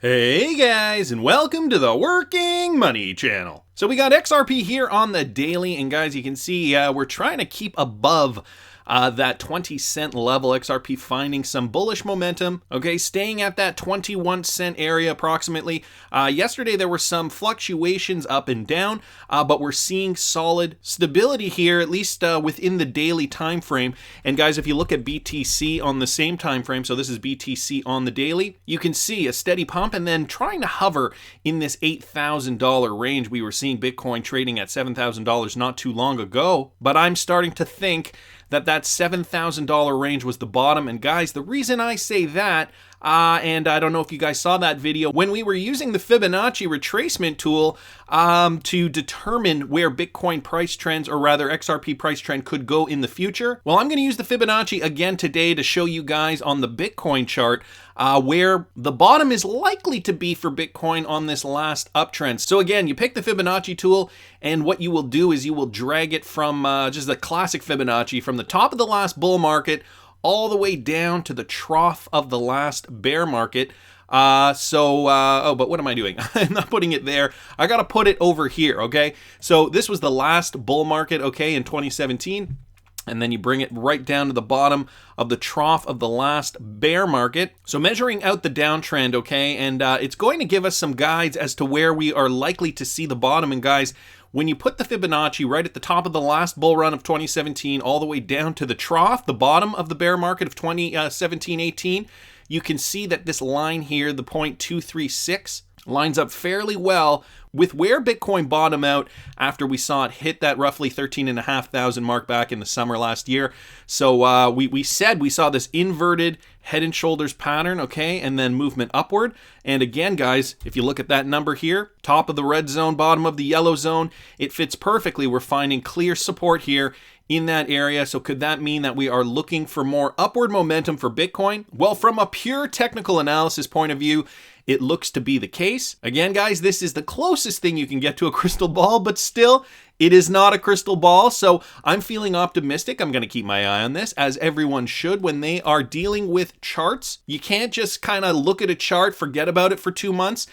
Hey guys, and welcome to the Working Money channel. So we got XRP here on the daily, and guys, you can see we're trying to keep above that 20-cent level. XRP finding some bullish momentum, okay, staying at that 21-cent area approximately. Yesterday there were some fluctuations up and down, but we're seeing solid stability here, at least within the daily time frame. And guys, if you look at BTC on the same time frame, so this is BTC on the daily, you can see a steady pump and then trying to hover in this $8,000 range. We were seeing Bitcoin trading at $7,000 not too long ago, but I'm starting to think that $7,000 range was the bottom. And guys, the reason I say that, and I don't know if you guys saw that video, when we were using the Fibonacci retracement tool to determine where Bitcoin price trends, or rather XRP price trend, could go in the future. Well, I'm going to use the Fibonacci again today to show you guys on the Bitcoin chart where the bottom is likely to be for Bitcoin on this last uptrend. So again, you pick the Fibonacci tool, and what you will do is you will drag it from just the classic Fibonacci from the top of the last bull market all the way down to the trough of the last bear market. But what am I doing? I'm not putting it there. I got to put it over here, okay? So this was the last bull market, okay, in 2017. And then you bring it right down to the bottom of the trough of the last bear market. So measuring out the downtrend, okay, and it's going to give us some guides as to where we are likely to see the bottom. And guys, when you put the Fibonacci right at the top of the last bull run of 2017 all the way down to the trough, the bottom of the bear market of 2017-18, you can see that this line here, the 0.236, lines up fairly well with where Bitcoin bottomed out after we saw it hit that roughly 13,500 mark back in the summer last year. So we said we saw this inverted head and shoulders pattern, okay, and then movement upward. And again, guys, if you look at that number here, top of the red zone, bottom of the yellow zone, it fits perfectly. We're finding clear support here in that area. So could that mean that we are looking for more upward momentum for Bitcoin? Well, from a pure technical analysis point of view, it looks to be the case. Again, guys, this is the closest thing you can get to a crystal ball, but still, it is not a crystal ball. So I'm feeling optimistic. I'm going to keep my eye on this, as everyone should when they are dealing with charts. You can't just kind of look at a chart, forget about it for 2 months,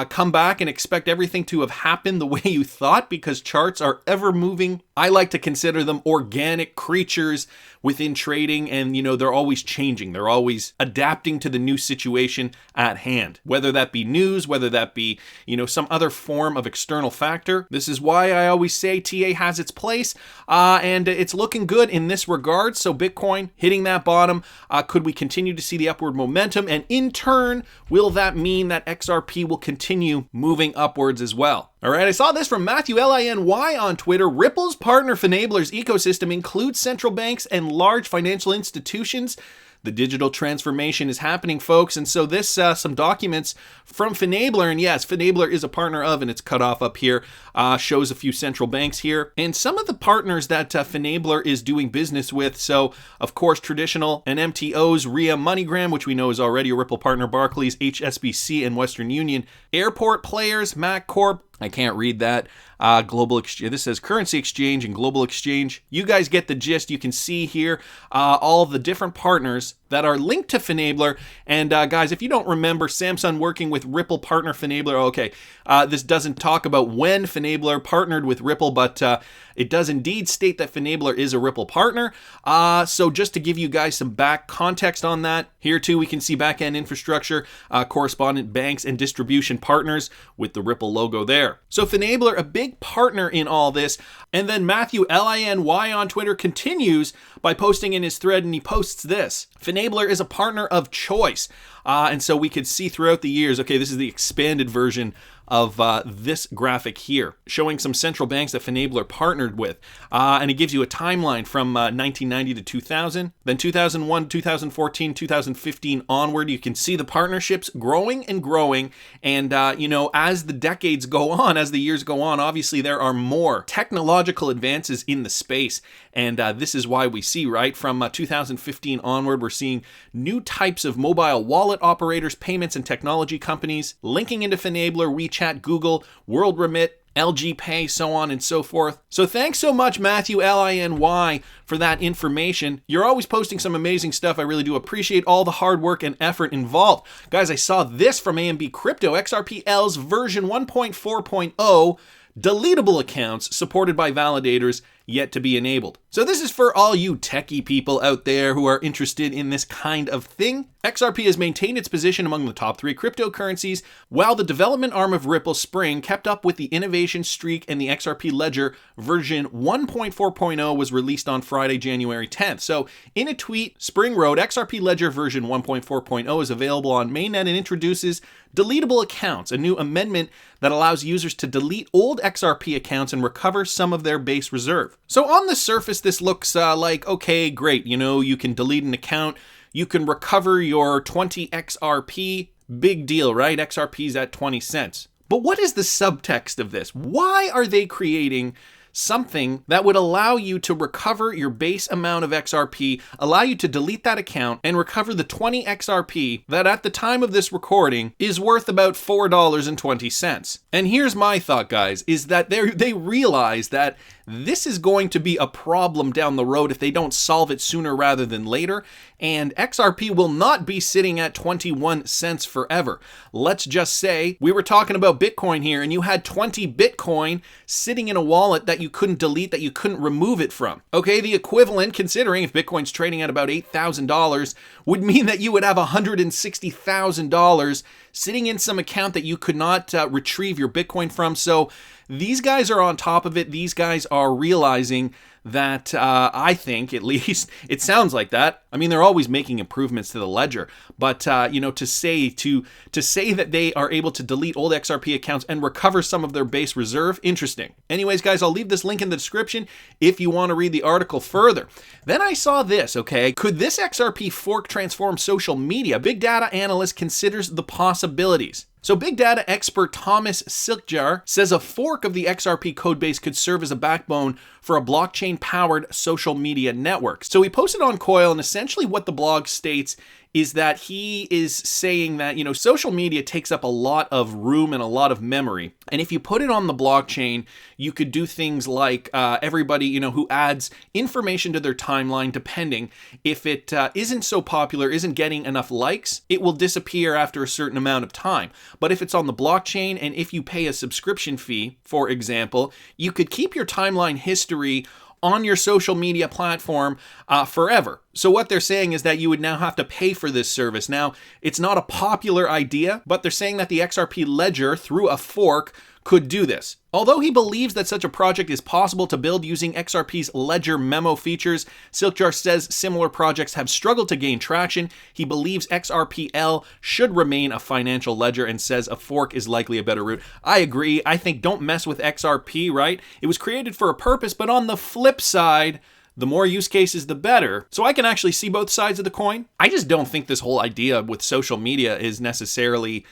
come back and expect everything to have happened the way you thought, because charts are ever moving. I like to consider them organic creatures within trading, and they're always changing. They're always adapting to the new situation at hand, whether that be news, whether that be some other form of external factor. This is why I always say TA has its place, and it's looking good in this regard. So Bitcoin hitting that bottom, could we continue to see the upward momentum, and in turn, will that mean that XRP will continue moving upwards as well? All right, I saw this from Matthew LINY on Twitter. Ripple's partner Finablr's ecosystem includes central banks and large financial institutions. The digital transformation is happening, folks. And so this, some documents from Finablr, and yes, Finablr is a partner of, and it's cut off up here, shows a few central banks here, and some of the partners that Finablr is doing business with. So, of course, traditional and MTOs, RIA, MoneyGram, which we know is already a Ripple partner, Barclays, HSBC, and Western Union, airport players, Mac Corp, I can't read that. Global Exchange. This says Currency Exchange and Global Exchange. You guys get the gist. You can see here all of the different partners that are linked to Finablr. And guys, if you don't remember Samsung working with Ripple partner Finablr, okay, this doesn't talk about when Finablr partnered with Ripple, but it does indeed state that Finablr is a Ripple partner. So just to give you guys some back context on that, here too we can see back-end infrastructure, correspondent banks, and distribution partners with the Ripple logo there. So Finablr, a big partner in all this. And then Matthew LINY on Twitter continues by posting in his thread, and he posts this: Finablr is a partner of choice. And so we could see throughout the years, okay, this is the expanded version of this graphic here, showing some central banks that Finablr partnered with. And it gives you a timeline from 1990 to 2000, then 2001, 2014, 2015 onward. You can see the partnerships growing and growing. And, as the decades go on, as the years go on, obviously there are more technological advances in the space. And this is why we see, right, from 2015 onward, we're seeing new types of mobile wallet operators, payments, and technology companies linking into Finablr, WeChat, Google, WorldRemit, LG Pay, so on and so forth. So thanks so much, Matthew, Liny, for that information. You're always posting some amazing stuff. I really do appreciate all the hard work and effort involved. Guys, I saw this from AMB Crypto, XRPL's version 1.4.0, Deletable Accounts supported by validators yet to be enabled. So this is for all you techie people out there who are interested in this kind of thing. XRP has maintained its position among the top 3 cryptocurrencies, while the development arm of Ripple, Spring, kept up with the innovation streak, and the XRP Ledger version 1.4.0 was released on Friday, January 10th. So in a tweet, Spring wrote, XRP Ledger version 1.4.0 is available on mainnet and introduces Deletable Accounts, a new amendment that allows users to delete old XRP accounts and recover some of their base reserve. So on the surface, this looks like, okay, great. You can delete an account. You can recover your 20 XRP. Big deal, right? XRP's at 20 cents. But what is the subtext of this? Why are they creating something that would allow you to recover your base amount of XRP, allow you to delete that account, and recover the 20 XRP that at the time of this recording is worth about $4.20. And here's my thought, guys, is that they realize that this is going to be a problem down the road if they don't solve it sooner rather than later, and XRP will not be sitting at 21 cents forever. Let's just say we were talking about Bitcoin here, and you had 20 Bitcoin sitting in a wallet that you couldn't delete, that you couldn't remove it from. Okay, the equivalent, considering if Bitcoin's trading at about $8,000, would mean that you would have $160,000 sitting in some account that you could not retrieve your Bitcoin from. So these guys are on top of it. These guys are realizing that, I think, at least, it sounds like that. I mean, they're always making improvements to the ledger, but to say that they are able to delete old XRP accounts and recover some of their base reserve, interesting. Anyways, guys, I'll leave this link in the description if you want to read the article further. Then I saw this, okay? Could this XRP fork transform social media? Big data analyst considers the possibilities. So big data expert Thomas Silkjar says a fork of the XRP codebase could serve as a backbone for a blockchain-powered social media network. So he posted on Coil, and essentially what the blog states is that he is saying that, social media takes up a lot of room and a lot of memory. And if you put it on the blockchain, you could do things like everybody, who adds information to their timeline, depending if it isn't so popular, isn't getting enough likes, it will disappear after a certain amount of time. But if it's on the blockchain and if you pay a subscription fee, for example, you could keep your timeline history on your social media platform forever. So what they're saying is that you would now have to pay for this service. Now, it's not a popular idea, but they're saying that the XRP Ledger, through a fork, could do this. Although he believes that such a project is possible to build using XRP's Ledger memo features, Silkjar says similar projects have struggled to gain traction. He believes XRPL should remain a financial ledger and says a fork is likely a better route. I agree. I think don't mess with XRP, right? It was created for a purpose, but on the flip side, the more use cases, the better. So I can actually see both sides of the coin. I just don't think this whole idea with social media is necessarily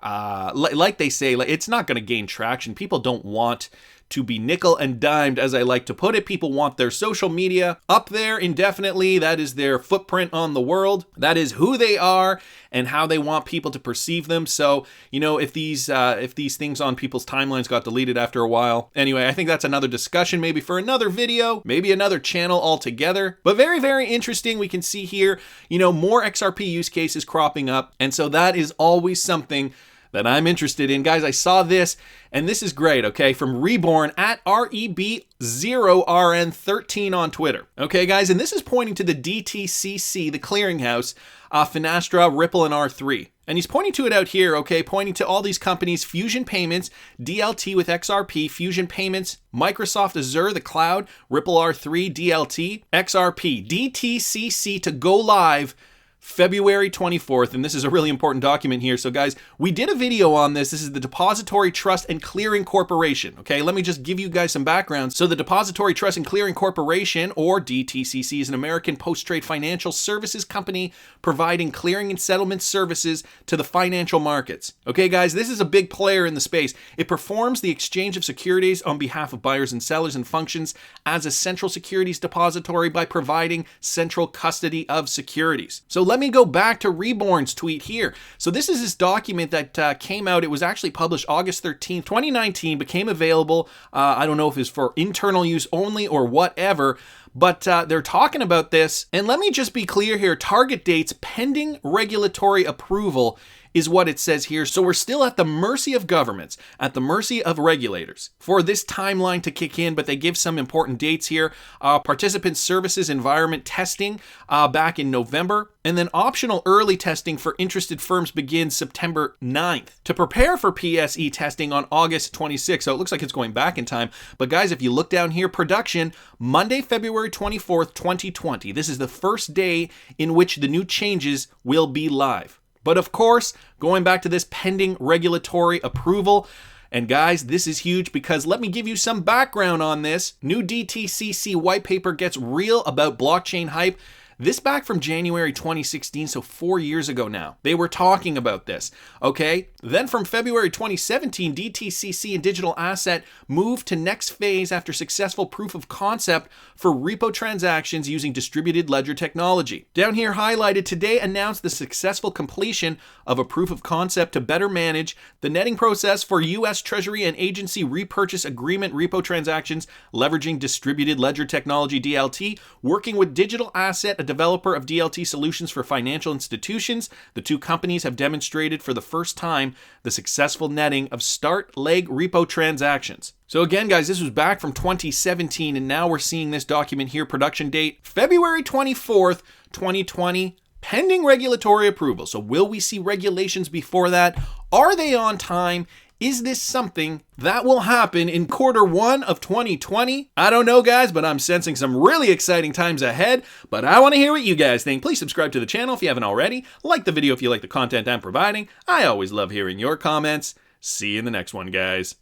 like they say, it's not going to gain traction. People don't want to be nickel and dimed, as I like to put it. People want their social media up there indefinitely. That is their footprint on the world. That is who they are and how they want people to perceive them. So, if these things on people's timelines got deleted after a while. Anyway, I think that's another discussion, maybe for another video, maybe another channel altogether. But very, very interesting. We can see here, more XRP use cases cropping up. And so that is always something that I'm interested in. Guys, I saw this, and this is great, okay, from Reborn at REB0RN13 on Twitter. Okay, guys, and this is pointing to the DTCC, the clearinghouse, Finablr, Ripple, and R3. And he's pointing to it out here, okay, pointing to all these companies: Fusion Payments, DLT with XRP, Fusion Payments, Microsoft Azure, the cloud, Ripple R3, DLT, XRP, DTCC to go live February 24th, and this is a really important document here. So guys, we did a video on this. This is the Depository Trust and Clearing Corporation. Okay, let me just give you guys some background. So the Depository Trust and Clearing Corporation, or DTCC, is an American post-trade financial services company providing clearing and settlement services to the financial markets. Okay guys, this is a big player in the space. It performs the exchange of securities on behalf of buyers and sellers and functions as a central securities depository by providing central custody of securities. So let me go back to Reborn's tweet here. So this is this document that came out. It was actually published August 13th, 2019, became available. I don't know if it's for internal use only or whatever, but they're talking about this. And let me just be clear here, target dates pending regulatory approval is what it says here. So we're still at the mercy of governments, at the mercy of regulators for this timeline to kick in, but they give some important dates here. Participant services environment testing back in November, and then optional early testing for interested firms begins September 9th. To prepare for PSE testing on August 26th, so it looks like it's going back in time. But guys, if you look down here, production, Monday, February 24th, 2020. This is the first day in which the new changes will be live. But of course, going back to this pending regulatory approval, and guys, this is huge because let me give you some background on this. New DTCC white paper gets real about blockchain hype. This back from January 2016, so 4 years ago now. They were talking about this, okay? Then from February 2017, DTCC and digital asset moved to next phase after successful proof of concept for repo transactions using distributed ledger technology. Down here highlighted, today announced the successful completion of a proof of concept to better manage the netting process for U.S. Treasury and agency repurchase agreement repo transactions leveraging distributed ledger technology DLT, working with digital asset, a developer of DLT solutions for financial institutions. The two companies have demonstrated for the first time the successful netting of start leg repo transactions. So again, guys, this was back from 2017, and now we're seeing this document here, production date, February 24th, 2020, pending regulatory approval. So will we see regulations before that? Are they on time? Is this something that will happen in Q1 of 2020? I don't know, guys, but I'm sensing some really exciting times ahead. But I want to hear what you guys think. Please subscribe to the channel if you haven't already. Like the video if you like the content I'm providing. I always love hearing your comments. See you in the next one, guys.